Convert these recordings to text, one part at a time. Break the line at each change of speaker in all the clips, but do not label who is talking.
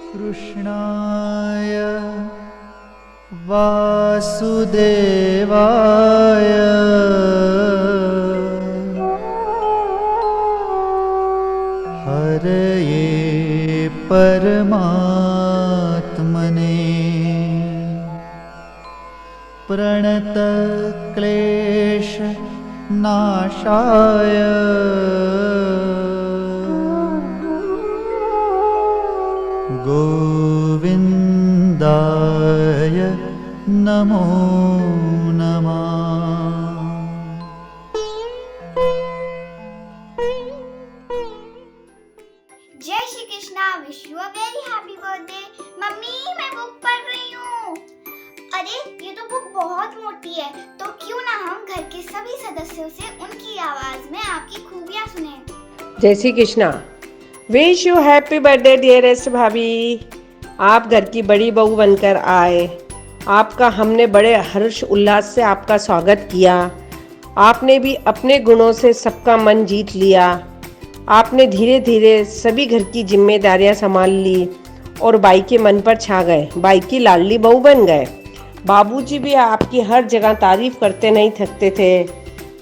कृष्णाय वासुदेवाय हरये परमात्मने प्रणतक्लेश नाशाय गोविन्दाय नमो नमः।
जय Shri Krishna. Wish you a very happy birthday. Mummy मैं बुक पढ़ रही हूँ। अरे ये तो बुक बहुत मोटी है, तो क्यों ना हम घर के सभी सदस्यों से उनकी आवाज में आपकी खूबियाँ सुने।
जय Shri Krishna. Wish you happy birthday dearest भाभी। आप घर की बड़ी बहू बनकर आए। आपका हमने बड़े हर्ष उल्लास से आपका स्वागत किया। आपने भी अपने गुणों से सबका मन जीत लिया। आपने धीरे धीरे सभी घर की जिम्मेदारियां संभाल ली और बाई के मन पर छा गए। बाई की लाडली बहू बन गए। बाबूजी भी आपकी हर जगह तारीफ करते नहीं थकते थे।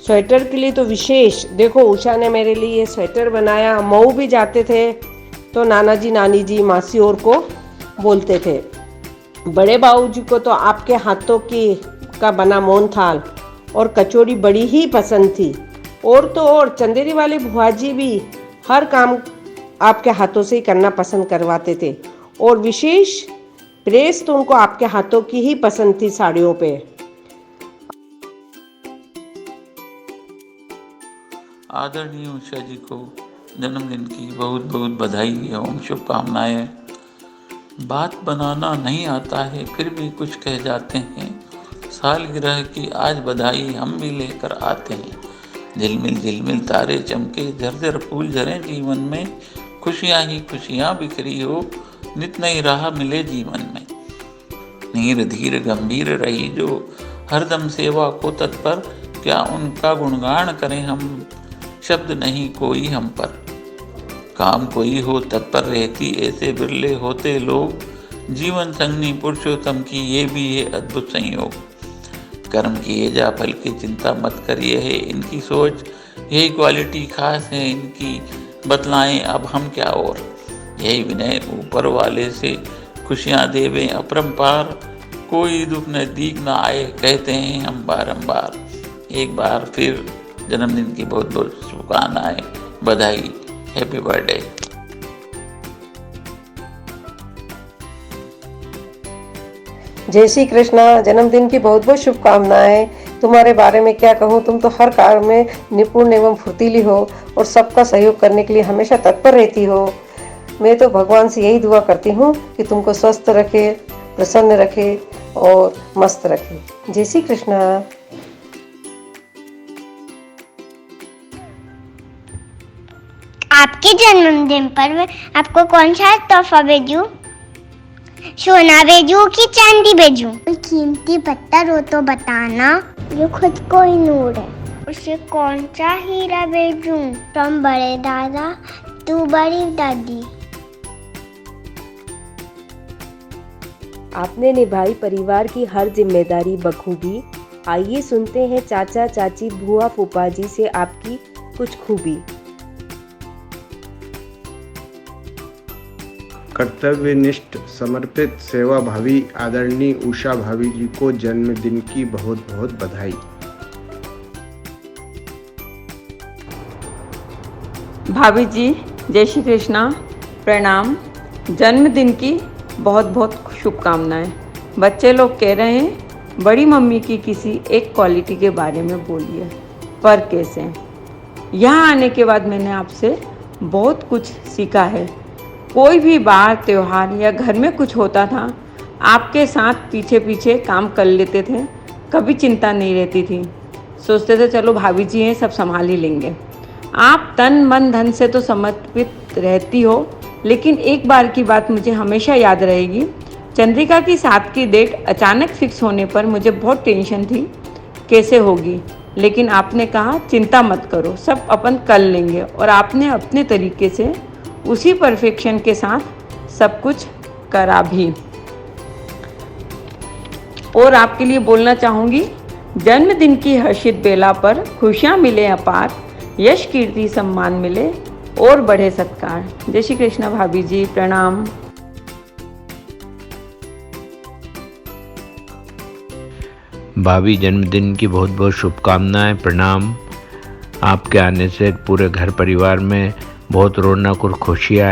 स्वेटर के लिए तो विशेष, देखो उषा ने मेरे लिए ये स्वेटर बनाया। मऊ भी जाते थे तो नाना जी नानी जी मासी और को बोलते थे। बड़े बाबूजी को तो आपके हाथों का बना मोहन थाल और कचौड़ी बड़ी ही पसंद थी। और तो और चंदेरी वाली बुआ जी भी हर काम आपके हाथों से ही करना पसंद करवाते थे। और विशेष प्रेस तो उनको आपके हाथों की ही पसंद थी साड़ियों पे।
आदरणीय उषा जी को जन्मदिन की बहुत बहुत बधाई एवं शुभकामनाएं। बात बनाना नहीं आता है फिर भी कुछ कह जाते हैं। सालगिरह की आज बधाई हम भी लेकर आते हैं। झिलमिल झिलमिल तारे चमके, झरझर फूल झरे जीवन में, खुशियाँ ही खुशियाँ बिखरी हो, नित नई राह मिले जीवन में। नीर धीर गंभीर रही जो हरदम सेवा को तत्पर, क्या उनका गुणगान करें हम, शब्द नहीं कोई हम पर। काम कोई हो तत्पर रहती, ऐसे बिरले होते लोग, जीवन संगनी पुरुषोत्तम की ये भी है अद्भुत संयोग। कर्म किए जा फल की चिंता मत करिए है इनकी सोच, यही क्वालिटी खास है इनकी, बतलाएं अब हम क्या और। यही विनय ऊपर वाले से खुशियाँ देवें अपरंपार, कोई दुख नजदीक ना आए कहते हैं हम बारंबार। एक बार फिर जन्मदिन की बहुत बहुत शुभकामनाएं, बधाई, हैप्पी बर्थडे।
जय श्री कृष्णा। जन्मदिन की बहुत बहुत शुभकामनाएं। तुम्हारे बारे में क्या कहूँ, तुम तो हर कार्य में निपुण एवं फुर्तीली हो और सबका सहयोग करने के लिए हमेशा तत्पर रहती हो। मैं तो भगवान से यही दुआ करती हूँ कि तुमको स्वस्थ रखे, प्रसन्न रखे और मस्त रखे। जय श्री कृष्णा।
आपके जन्मदिन पर मैं आपको कौन सा तोहफा भेजूं? सोना भेजूं कि चांदी भेजूं? कोई कीमती पत्थर हो तो बताना जो खुद को ही नूर है। उसे कौन सा हीरा भेजूं? तुम बड़े दादा तू बड़ी दादी।
आपने निभाई परिवार की हर जिम्मेदारी बखूबी। आइए सुनते हैं चाचा चाची बुआ फूफा जी से आपकी कुछ खूबी।
कर्तव्यनिष्ठ समर्पित सेवाभावी आदरणीय उषा भाभी जी को जन्मदिन की बहुत बहुत बधाई।
भाभी जी जय श्री कृष्णा, प्रणाम। जन्मदिन की बहुत बहुत शुभकामनाएं। बच्चे लोग कह रहे हैं बड़ी मम्मी की किसी एक क्वालिटी के बारे में बोलिए, पर कैसे। यहाँ आने के बाद मैंने आपसे बहुत कुछ सीखा है। कोई भी बार त्योहार या घर में कुछ होता था, आपके साथ पीछे पीछे काम कर लेते थे, कभी चिंता नहीं रहती थी। सोचते थे चलो भाभी जी हैं सब संभाल ही लेंगे। आप तन मन धन से तो समर्पित रहती हो, लेकिन एक बार की बात मुझे हमेशा याद रहेगी। चंद्रिका की 7 की डेट अचानक फिक्स होने पर मुझे बहुत टेंशन थी कैसे होगी, लेकिन आपने कहा चिंता मत करो सब अपन कर लेंगे, और आपने अपने तरीके से उसी परफेक्शन के साथ सब कुछ करा भी। और आपके लिए बोलना चाहूँगी, जन्मदिन की हर्षित बेला पर खुशियाँ मिले अपार, यश कीर्ति सम्मान मिले और बढ़े सत्कार। जय श्री कृष्ण भाभी जी, प्रणाम।
भाभी जन्मदिन की बहुत बहुत शुभकामनाएं, प्रणाम। आपके आने से पूरे घर परिवार में बहुत रौनक और खुशियाँ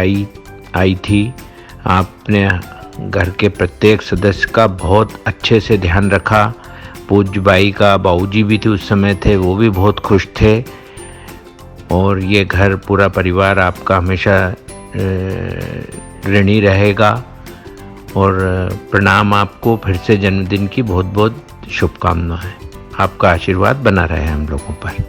आई थी। आपने घर के प्रत्येक सदस्य का बहुत अच्छे से ध्यान रखा। पूज्य बाई का बाबूजी भी थे उस समय थे, वो भी बहुत खुश थे। और ये घर पूरा परिवार आपका हमेशा ऋणी रहेगा। और प्रणाम आपको, फिर से जन्मदिन की बहुत बहुत शुभकामनाएं। आपका आशीर्वाद बना रहे हम लोगों पर।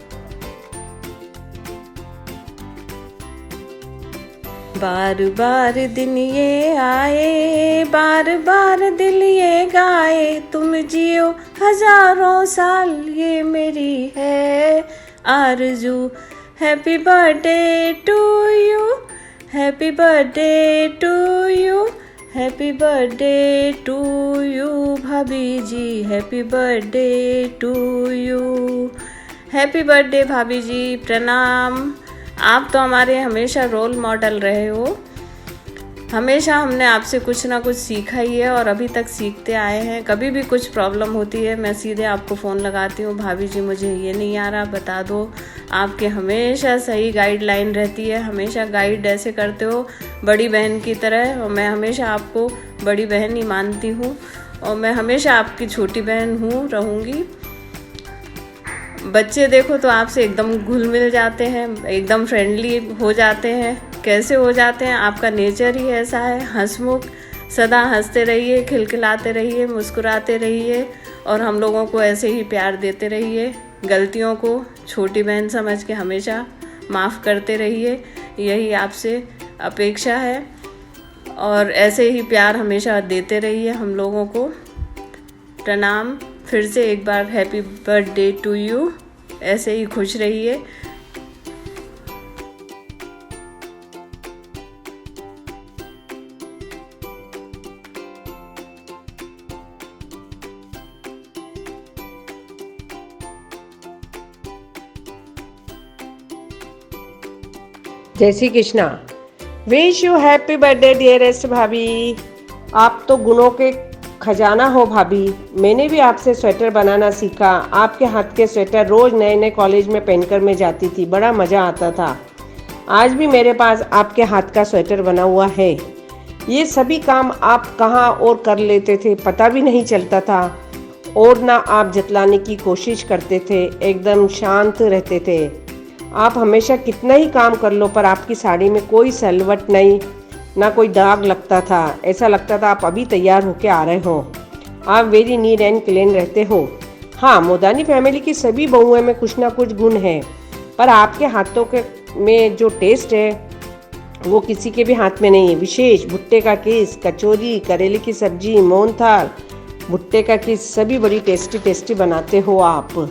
बार बार दिन ये आए, बार बार दिल ये गाए, तुम जियो हजारों साल ये मेरी है आरज़ू। Happy birthday to you, happy birthday to you, happy birthday to you भाभी जी, happy birthday to you. Happy birthday भाभी जी, प्रणाम। आप तो हमारे हमेशा रोल मॉडल रहे हो। हमेशा हमने आपसे कुछ ना कुछ सीखा ही है और अभी तक सीखते आए हैं। कभी भी कुछ प्रॉब्लम होती है मैं सीधे आपको फ़ोन लगाती हूँ, भाभी जी मुझे ये नहीं आ रहा बता दो। आपके हमेशा सही गाइडलाइन रहती है, हमेशा गाइड ऐसे करते हो बड़ी बहन की तरह। और मैं हमेशा आपको बड़ी बहन ही मानती हूँ और मैं हमेशा आपकी छोटी बहन हूँ, रहूँगी। बच्चे देखो तो आपसे एकदम घुल मिल जाते हैं, एकदम फ्रेंडली हो जाते हैं। कैसे हो जाते हैं? आपका नेचर ही ऐसा है, हंसमुख। सदा हंसते रहिए, खिलखिलाते रहिए, मुस्कुराते रहिए और हम लोगों को ऐसे ही प्यार देते रहिए। गलतियों को छोटी बहन समझ के हमेशा माफ़ करते रहिए, यही आपसे अपेक्षा है। और ऐसे ही प्यार हमेशा देते रहिए हम लोगों को। प्रणाम। फिर से एक बार हैप्पी बर्थडे टू यू। ऐसे ही खुश रहिए।
जय Shri Krishna. Wish you happy birthday dearest भाभी। आप तो गुणों के खजाना हो भाभी। मैंने भी आपसे स्वेटर बनाना सीखा। आपके हाथ के स्वेटर रोज़ नए नए कॉलेज में पहनकर मैं जाती थी, बड़ा मज़ा आता था। आज भी मेरे पास आपके हाथ का स्वेटर बना हुआ है। ये सभी काम आप कहाँ और कर लेते थे, पता भी नहीं चलता था। और ना आप जतलाने की कोशिश करते थे, एकदम शांत रहते थे। आप हमेशा कितना ही काम कर लो पर आपकी साड़ी में कोई सलवट नहीं, ना कोई दाग लगता था। ऐसा लगता था आप अभी तैयार होके आ रहे हो। आप वेरी नीट एंड क्लीन रहते हो। हाँ, मोदानी फैमिली की सभी बहुओं में कुछ ना कुछ गुण है, पर आपके हाथों के में जो टेस्ट है वो किसी के भी हाथ में नहीं है। विशेष भुट्टे का किस, कचौरी, करेले की सब्जी, मोहनथाल, भुट्टे का किस, सभी बड़ी टेस्टी टेस्टी बनाते हो आप।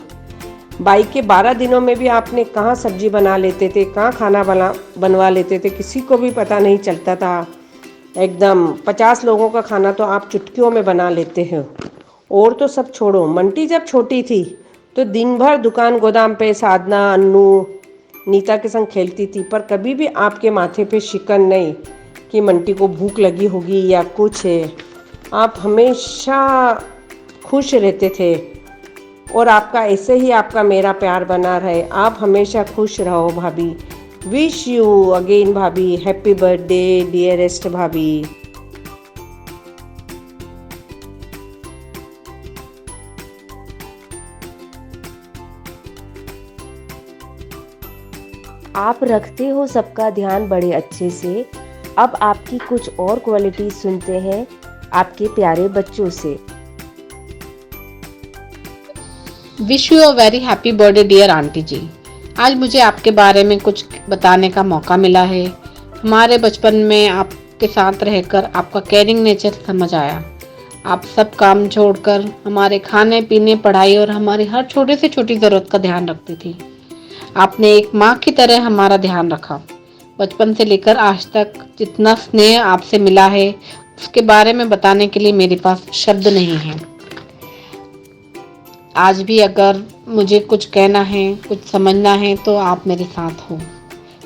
बाई के 12 दिनों में भी आपने कहाँ सब्जी बना लेते थे, कहाँ खाना बनवा लेते थे, किसी को भी पता नहीं चलता था। एकदम 50 लोगों का खाना तो आप चुटकियों में बना लेते हो। और तो सब छोड़ो, मंटी जब छोटी थी तो दिन भर दुकान गोदाम पे साधना, अन्नू, नीता के संग खेलती थी, पर कभी भी आपके माथे पे शिकन नहीं कि मंटी को भूख लगी होगी या कुछ है। आप हमेशा खुश रहते थे और आपका ऐसे ही आपका मेरा प्यार बना रहे। आप हमेशा खुश रहो भाभी। विश यू अगेन भाभी हैप्पी बर्थडे डियरेस्ट भाभी।
आप रखते हो सबका ध्यान बड़े अच्छे से। अब आपकी कुछ और क्वालिटी सुनते हैं आपके प्यारे बच्चों से।
Wish you a very happy birthday dear aunty जी। आज मुझे आपके बारे में कुछ बताने का मौका मिला है। हमारे बचपन में आपके साथ रहकर आपका केयरिंग नेचर समझ आया। आप सब काम छोड़कर हमारे खाने पीने, पढ़ाई और हमारी हर छोटे से छोटी ज़रूरत का ध्यान रखती थी। आपने एक माँ की तरह हमारा ध्यान रखा। बचपन से लेकर आज तक जितना स्नेह आपसे मिला है उसके बारे में बताने के लिए मेरे पास शब्द नहीं है। आज भी अगर मुझे कुछ कहना है, कुछ समझना है तो आप मेरे साथ हो।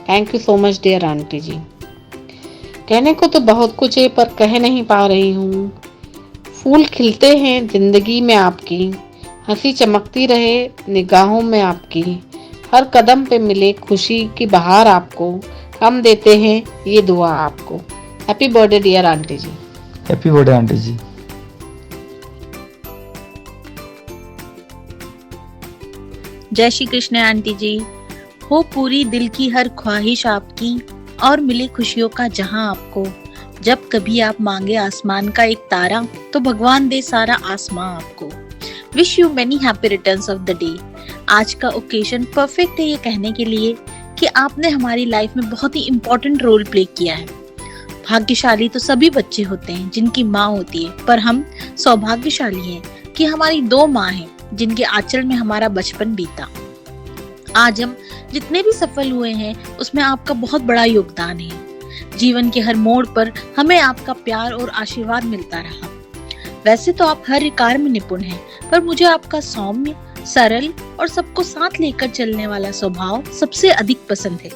Thank you so much dear aunty जी। कहने को तो बहुत कुछ है पर कह नहीं पा रही हूँ। फूल खिलते हैं जिंदगी में आपकी, हंसी चमकती रहे निगाहों में आपकी, हर कदम पे मिले खुशी की बहार आपको, हम देते हैं ये दुआ आपको। हैप्पी बर्थडे डियर आंटी जी।
हैप्पी बर्थडे आंटी जी।
जय श्री कृष्ण आंटी जी। हो पूरी दिल की हर ख्वाहिश आपकी और मिले खुशियों का जहां आपको। जब कभी आप मांगे आसमान का एक तारा तो भगवान दे सारा आसमां आपको। Wish you many happy returns of the day. आज का ओकेजन परफेक्ट है ये कहने के लिए कि आपने हमारी लाइफ में बहुत ही इम्पोर्टेंट रोल प्ले किया है। भाग्यशाली तो सभी बच्चे होते हैं जिनकी माँ होती है, पर हम सौभाग्यशाली हैं कि हमारी 2 माँ हैं जिनके आंचल में हमारा बचपन बीता। आज हम जितने भी सफल हुए हैं उसमें आपका बहुत बड़ा योगदान है। जीवन के हर मोड़ पर हमें आपका प्यार और आशीर्वाद मिलता रहा। वैसे तो आप हर कार्य में निपुण हैं, पर मुझे आपका सौम्य, सरल और सबको साथ लेकर चलने वाला स्वभाव सबसे अधिक पसंद है।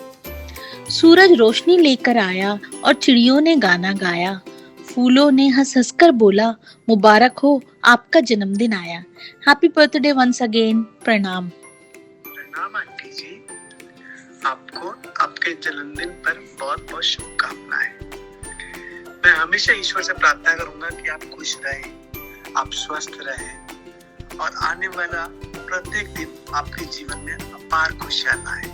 सूरज रोशनी लेकर आया और चिड़ियों ने गाना गाया, फूलों ने हंस हंस कर बोला मुबारक हो आपका जन्मदिन आया। Happy birthday once again. प्रणाम।
प्रणाम आंटी जी, आपको आपके जन्मदिन पर बहुत बहुत शुभकामनाएं। मैं हमेशा ईश्वर से प्रार्थना करूंगा कि आप खुश रहें, आप स्वस्थ रहें और आने वाला प्रत्येक दिन आपके जीवन में अपार खुशियां लाए।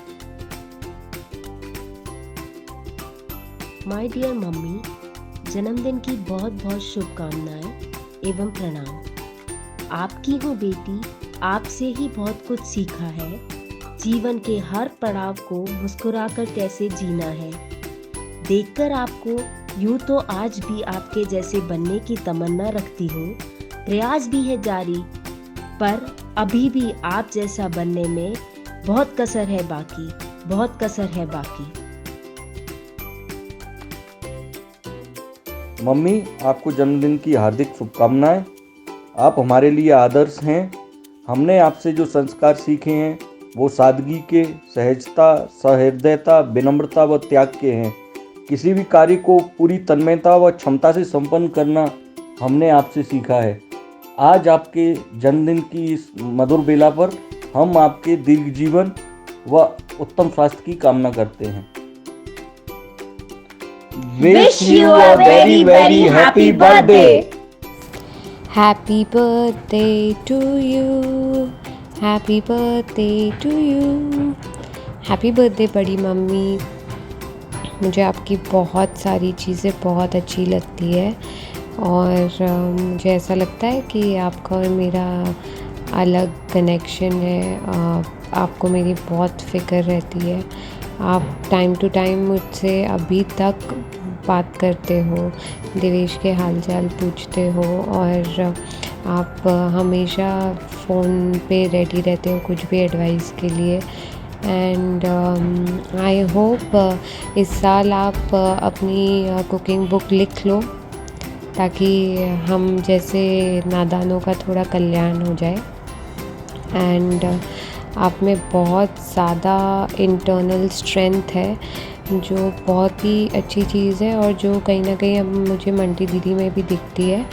माय डियर मम्मी, जन्मदिन की बहुत बहुत शुभकामनाएं एवं प्रणाम। आपकी हूँ बेटी, आपसे ही बहुत कुछ सीखा है। जीवन के हर पड़ाव को मुस्कुराकर कैसे जीना है। देखकर आपको यूं तो आज भी आपके जैसे बनने की तमन्ना रखती हूँ। प्रयास भी है जारी, पर अभी भी आप जैसा बनने में बहुत कसर है बाकी, बहुत कसर है बाकी।
मम्मी, आपको जन्मदिन की हार्दिक शुभकामनाएं। आप हमारे लिए आदर्श हैं। हमने आपसे जो संस्कार सीखे हैं वो सादगी के, सहजता, सहृदयता, विनम्रता व त्याग के हैं। किसी भी कार्य को पूरी तन्मयता व क्षमता से संपन्न करना हमने आपसे सीखा है। आज आपके जन्मदिन की इस मधुर बेला पर हम आपके दीर्घ जीवन व उत्तम स्वास्थ्य की कामना करते हैं।
Wish you a very very happy birthday.
Happy birthday to you. Happy birthday to you. Happy birthday बड़ी मम्मी। मुझे आपकी बहुत सारी चीज़ें बहुत अच्छी लगती है और मुझे ऐसा लगता है कि आपका और मेरा अलग कनेक्शन है। आपको मेरी बहुत फ़िक्र रहती है। आप टाइम टू टाइम मुझसे अभी तक बात करते हो, देवेश के हालचाल पूछते हो और आप हमेशा फ़ोन पे रेडी रहते हो कुछ भी एडवाइस के लिए। एंड आई होप इस साल आप अपनी कुकिंग बुक लिख लो ताकि हम जैसे नादानों का थोड़ा कल्याण हो जाए। एंड आप में बहुत ज़्यादा इंटरनल स्ट्रेंथ है जो बहुत ही अच्छी चीज़ है और जो कहीं ना कहीं अब मुझे मंटी दीदी में भी दिखती है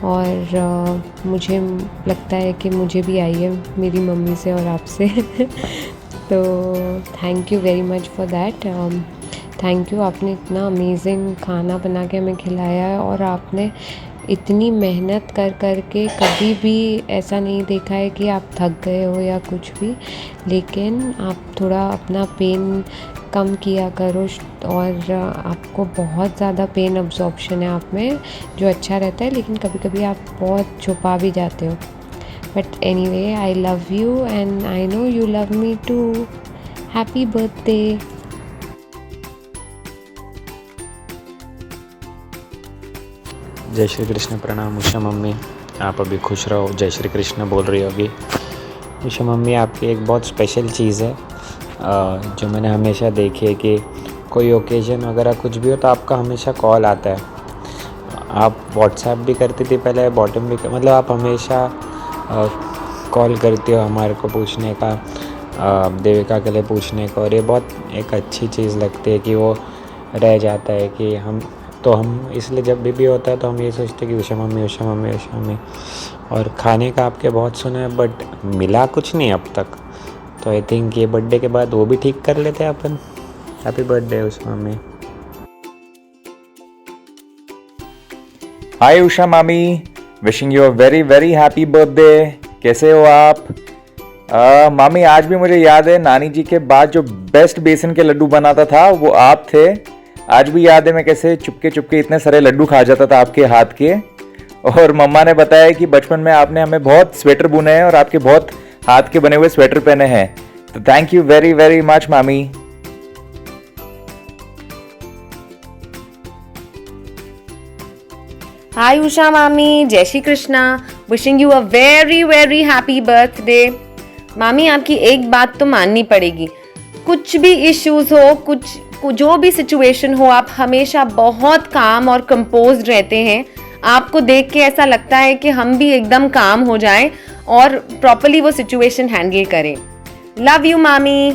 और मुझे लगता है कि मुझे भी आई है मेरी मम्मी से और आपसे। तो thank you very much for that. Thank you, आपने इतना अमेजिंग खाना बना के हमें खिलाया है और आपने इतनी मेहनत कर कर के कभी भी ऐसा नहीं देखा है कि आप थक गए हो या कुछ भी, लेकिन आप थोड़ा अपना पेन कम किया करो और आपको बहुत ज़्यादा पेन अब्जॉर्प्शन है आप में जो अच्छा रहता है, लेकिन कभी कभी आप बहुत छुपा भी जाते हो। But anyway, I love you and I know you love me too. Happy birthday.
जय श्री कृष्ण। प्रणाम उषा मम्मी, आप अभी खुश रहो। जय श्री कृष्ण बोल रही हो अभी। उषा मम्मी, आपकी एक बहुत स्पेशल चीज़ है जो मैंने हमेशा देखी है कि कोई ओकेजन वगैरह कुछ भी हो तो आपका हमेशा कॉल आता है। आप व्हाट्सएप भी करती थी पहले, बॉटम भी मतलब आप हमेशा कॉल करती हो हमारे को पूछने का, देविका के लिए पूछने का, और ये बहुत एक अच्छी चीज़ लगती है कि वो रह जाता है कि हम इसलिए जब भी होता है तो हम ये सोचते हैं कि Usha mummy Usha mummy Usha mummy. और खाने का आपके बहुत सुना है बट मिला कुछ नहीं अब तक, तो आई थिंक ये बर्थडे के बाद वो भी ठीक कर लेते हैं अपन। Happy birthday Usha mummy.
हाय उषा मामी, wishing you a very very happy birthday. कैसे हो आप? मामी आज भी मुझे याद है नानी जी के बाद जो बेस्ट बेसन के लड्डू बनाता था वो आप थे। आज भी याद है मैं कैसे चुपके चुपके इतने सारे लड्डू खा जाता था आपके हाथ के। और मम्मा ने बताया कि बचपन में आपने हमें बहुत स्वेटर बुने हैं और आपके बहुत हाथ के बने हुए स्वेटर पहने हैं। तो thank you very very much मामी।
हाय उषा मामी, जय Shri Krishna. Wishing you a very very happy birthday. मामी आपकी एक बात तो माननी पड़ेगी, कुछ भी इश्यूज हो, जो भी सिचुएशन हो, आप हमेशा बहुत काम और कंपोज्ड रहते हैं। आपको देख के ऐसा लगता है कि हम भी एकदम काम हो जाएं और प्रॉपर्ली वो सिचुएशन हैंडल करें। लव यू मामी।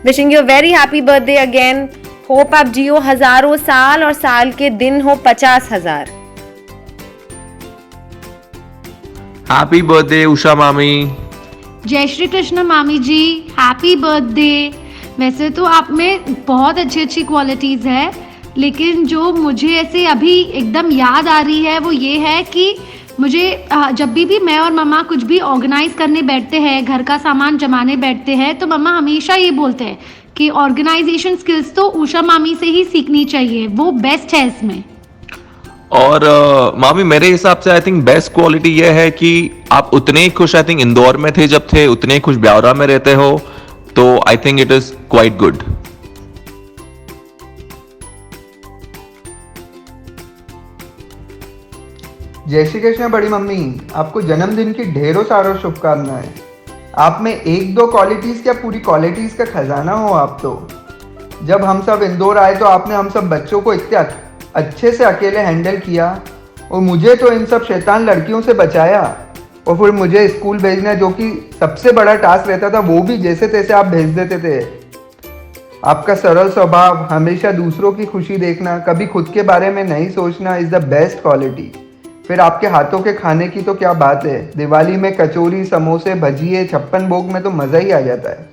Wishing you very happy birthday again. Hope आप जियो हजारों साल और साल के दिन हो 50,000।
हैप्पी बर्थडे उषा मामी।
जय श्री कृष्ण मामी जी, हैप्पी बर्थडे। वैसे तो आप में बहुत अच्छी क्वालिटीज़ है, लेकिन जो मुझे ऐसे अभी एकदम याद आ रही है वो ये है कि मुझे जब भी मैं और मम्मा कुछ भी ऑर्गेनाइज करने बैठते हैं, घर का सामान जमाने बैठते हैं, तो मम्मा हमेशा ये बोलते हैं कि ऑर्गेनाइजेशन स्किल्स तो उषा मामी से ही सीखनी चाहिए, वो बेस्ट है इसमें।
और मामी मेरे हिसाब से आई थिंक बेस्ट क्वालिटी ये है कि आप उतने ही खुश आई थिंक इंदौर में थे जब थे, उतने ही खुश ब्यावरा में रहते हो, तो I think it is quite good.
जय श्री कृष्ण बड़ी मम्मी, आपको जन्मदिन की ढेरों सारों शुभकामनाएं। आप में एक दो क्वालिटीज क्या पूरी क्वालिटीज का खजाना हो आप तो। जब हम सब इंदौर आए तो आपने हम सब बच्चों को इतने अच्छे से अकेले हैंडल किया और मुझे तो इन सब शैतान लड़कियों से बचाया, और फिर मुझे स्कूल भेजना जो कि सबसे बड़ा टास्क रहता था वो भी जैसे तैसे आप भेज देते थे। आपका सरल स्वभाव, हमेशा दूसरों की खुशी देखना, कभी खुद के बारे में नहीं सोचना इज़ द बेस्ट क्वालिटी। फिर आपके हाथों के खाने की तो क्या बात है। दिवाली में कचौरी, समोसे, भजिए, 56 भोग में तो मज़ा ही आ जाता है।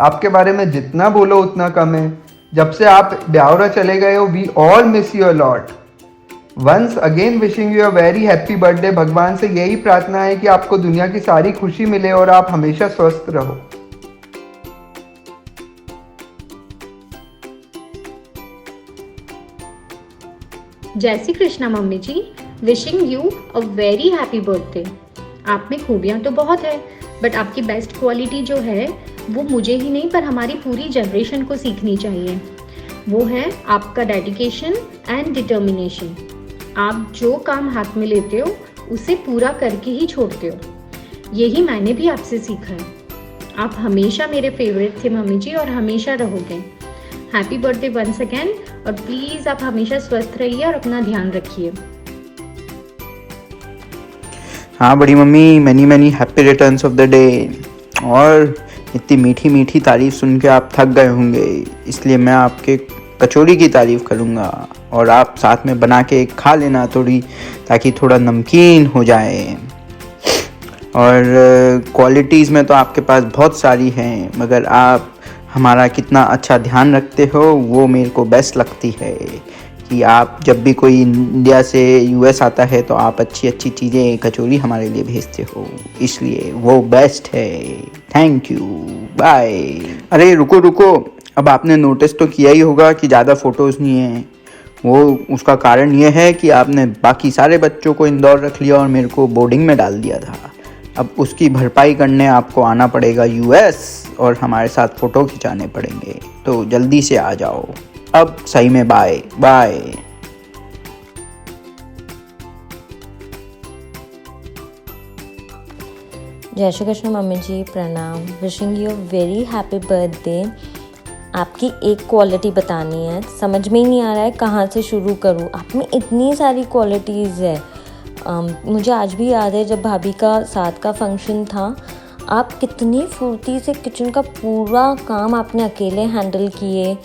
आपके बारे में जितना बोलो उतना कम है। जब से आप ब्यावरा चले गए हो, we all miss you a lot. Once again wishing you a very happy birthday. भगवान से यही प्रार्थना है कि आपको दुनिया की सारी खुशी मिले और आप हमेशा स्वस्थ रहो।
जय Shri Krishna mummy ji, wishing you a very happy birthday. आप में खूबियाँ तो बहुत है, बट आपकी बेस्ट क्वालिटी जो है वो मुझे ही नहीं पर हमारी पूरी जनरेशन को सीखनी चाहिए। वो है आपका डेडिकेशन एंड डिटर्मिनेशन। आप जो काम हाथ में लेते हो उसे पूरा करके ही छोड़ते हो। यही मैंने भी आपसे सीखा है। आप हमेशा मेरे फेवरेट थे मम्मी जी और हमेशा रहोगे। हैप्पी बर्थडे वंस अगेन, और प्लीज़ आप हमेशा स्वस्थ रहिए और अपना ध्यान रखिए।
हाँ बड़ी mummy, many many happy returns of the day. और इतनी मीठी मीठी तारीफ सुन के आप थक गए होंगे, इसलिए मैं आपके कचौरी की तारीफ करूँगा और आप साथ में बना के खा लेना थोड़ी, ताकि थोड़ा नमकीन हो जाए। और क्वालिटीज़ में तो आपके पास बहुत सारी हैं, मगर आप हमारा कितना अच्छा ध्यान रखते हो वो मेरे को बेस्ट लगती है। कि आप जब भी कोई इंडिया से यूएस आता है तो आप अच्छी अच्छी चीज़ें कचौरी हमारे लिए भेजते हो, इसलिए वो बेस्ट है। Thank you, bye. अरे रुको रुको, अब आपने नोटिस तो किया ही होगा कि ज़्यादा फ़ोटोज़ नहीं हैं। वो उसका कारण ये है कि आपने बाकी सारे बच्चों को इंदौर रख लिया और मेरे को बोर्डिंग में डाल दिया था। अब उसकी भरपाई करने आपको आना पड़ेगा यूएस और हमारे साथ फ़ोटो खिंचाने पड़ेंगे, तो जल्दी से आ जाओ। अब सही में बाय बाय।
जय श्री कृष्ण मम्मी जी, प्रणाम। Wishing you very happy birthday.
आपकी एक क्वालिटी बतानी है, समझ में ही नहीं आ रहा है कहाँ से शुरू करूँ। आप में इतनी सारी क्वालिटीज़ है। मुझे आज भी याद है जब भाभी का 7 का फंक्शन था, आप कितनी फुर्ती से किचन का पूरा काम आपने अकेले हैंडल किए।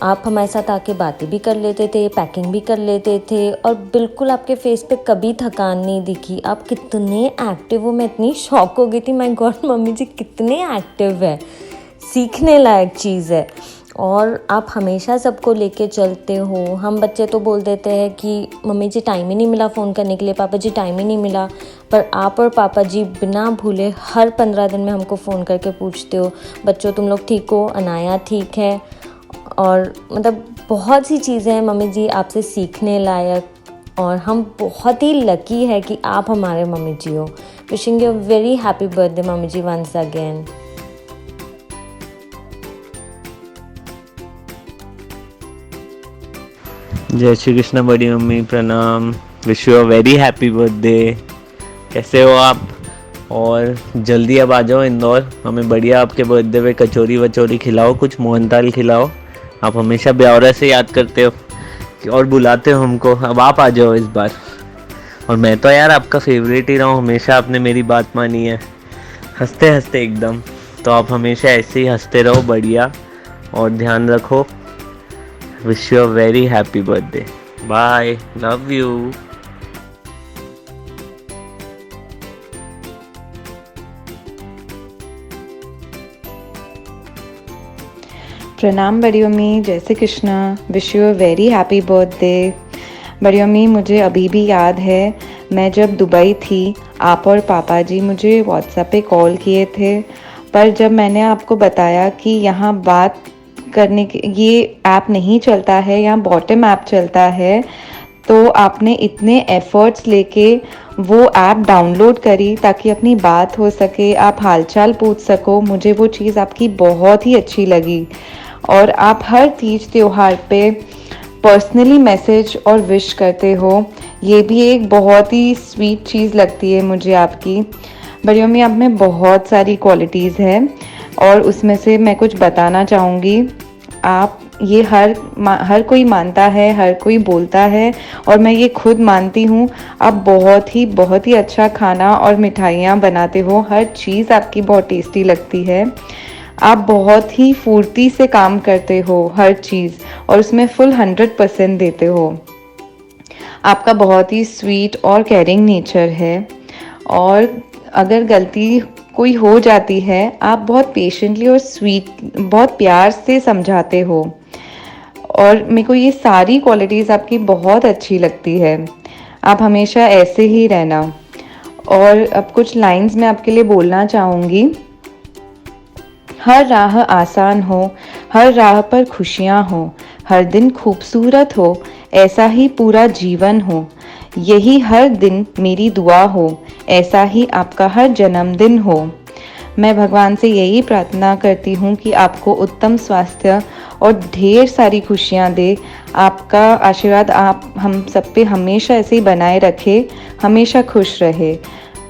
आप हमारे साथ आके बातें भी कर लेते थे, पैकिंग भी कर लेते थे और बिल्कुल आपके फेस पे कभी थकान नहीं दिखी। आप कितने एक्टिव हो, मैं इतनी शॉक हो गई थी, माय गॉड मम्मी जी कितने एक्टिव है, सीखने लायक चीज़ है। और आप हमेशा सबको लेके चलते हो। हम बच्चे तो बोल देते हैं कि मम्मी जी टाइम ही नहीं मिला फ़ोन करने के लिए, पापा जी टाइम ही नहीं मिला, पर आप और पापा जी बिना भूले हर 15 दिन में हमको फ़ोन करके पूछते हो, बच्चों तुम लोग ठीक हो, अनाया ठीक है। और मतलब बहुत सी चीज़ें हैं मम्मी जी आपसे सीखने लायक और हम बहुत ही लकी है कि आप हमारे मम्मी जी हो। Wishing you very happy birthday mummy ji once again.
जय श्री कृष्ण बड़ी मम्मी, प्रणाम। Wish you a very happy birthday. कैसे हो आप? और जल्दी अब आ जाओ इंदौर, हमें बढ़िया आपके बर्थडे पे कचौरी वचौरी खिलाओ, कुछ मोहनताल खिलाओ। आप हमेशा ब्यावरा से याद करते हो और बुलाते हो हमको, अब आप आ जाओ इस बार। और मैं तो यार आपका फेवरेट ही रहा हूँ, हमेशा आपने मेरी बात मानी है, हंसते हंसते एकदम। तो आप हमेशा ऐसे ही हंसते रहो, बढ़िया, और ध्यान रखो। Wish you a very happy birthday. Bye, love you.
प्रणाम बड़ी मम्मी, जय Shri Krishna. Wish you a very happy birthday. बड़ी मम्मी मुझे अभी भी याद है, मैं जब दुबई थी, आप और पापा जी मुझे व्हाट्सएप पे कॉल किए थे, पर जब मैंने आपको बताया कि यहाँ बात करने के ये ऐप नहीं चलता है, यहाँ बॉटम ऐप चलता है, तो आपने इतने एफ़र्ट्स लेके वो ऐप डाउनलोड करी ताकि अपनी बात हो सके, आप हालचाल पूछ सको। मुझे वो चीज़ आपकी बहुत ही अच्छी लगी। और आप हर तीज त्योहार पे पर्सनली मैसेज और विश करते हो, ये भी एक बहुत ही स्वीट चीज़ लगती है मुझे आपकी। बड़ी मम्मी आप में बहुत सारी क्वालिटीज़ हैं और उसमें से मैं कुछ बताना चाहूँगी। आप ये हर कोई मानता है, हर कोई बोलता है और मैं ये खुद मानती हूँ। आप बहुत ही अच्छा खाना और मिठाइयाँ बनाते हो, हर चीज़ आपकी बहुत टेस्टी लगती है। आप बहुत ही फुर्ती से काम करते हो हर चीज़ और उसमें फुल 100% देते हो। आपका बहुत ही स्वीट और केयरिंग नेचर है और अगर गलती कोई हो जाती है, आप बहुत पेशेंटली और स्वीट बहुत प्यार से समझाते हो और मेरे को ये सारी क्वालिटीज़ आपकी बहुत अच्छी लगती है। आप हमेशा ऐसे ही रहना। और अब कुछ लाइंस मैं आपके लिए बोलना चाहूँगी। हर राह आसान हो, हर राह पर खुशियाँ हो, हर दिन खूबसूरत हो, ऐसा ही पूरा जीवन हो, यही हर दिन मेरी दुआ हो, ऐसा ही आपका हर जन्मदिन हो। मैं भगवान से यही प्रार्थना करती हूँ कि आपको उत्तम स्वास्थ्य और ढेर सारी खुशियाँ दे। आपका आशीर्वाद आप हम सब पे हमेशा ऐसे ही बनाए रखे, हमेशा खुश रहे।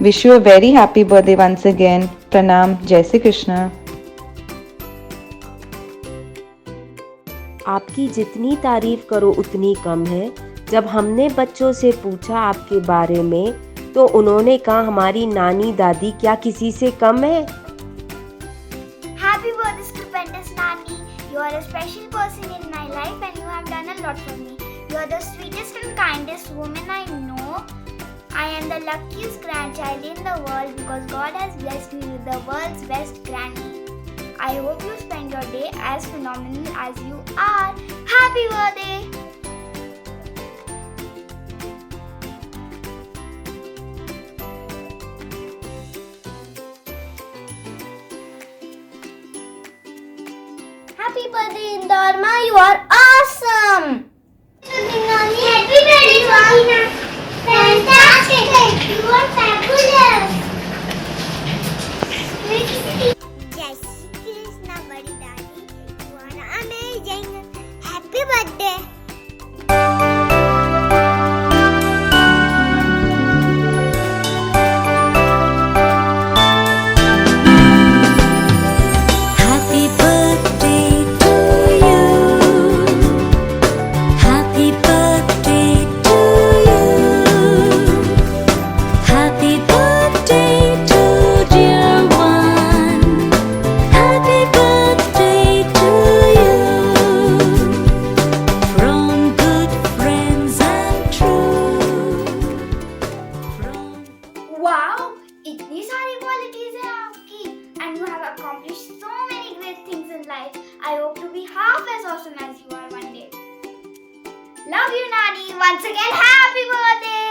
Wish you a very happy birthday once again. प्रणाम, जय श्री कृष्णा।
आपकी जितनी तारीफ करो उतनी कम है। जब हमने बच्चों से पूछा आपके बारे में तो उन्होंने कहा हमारी नानी दादी क्या किसी से कम है।
Happy birthday, stupendous Nani. You are a special person in my life and you have done a lot for me. You are the sweetest and kindest woman I know. I am the luckiest grandchild in the world because God has blessed me with the world's best granny. I hope you spend your day as phenomenal as you are. Happy birthday! Happy birthday, Indorma. You are awesome. Happy birthday, Nani. Fantastic. You are fabulous. Jai Shri Krishna, badi dadi. You are amazing. Happy birthday.
Happy birthday to
half as awesome as you are one day. Love you, Nani. Once again, happy birthday!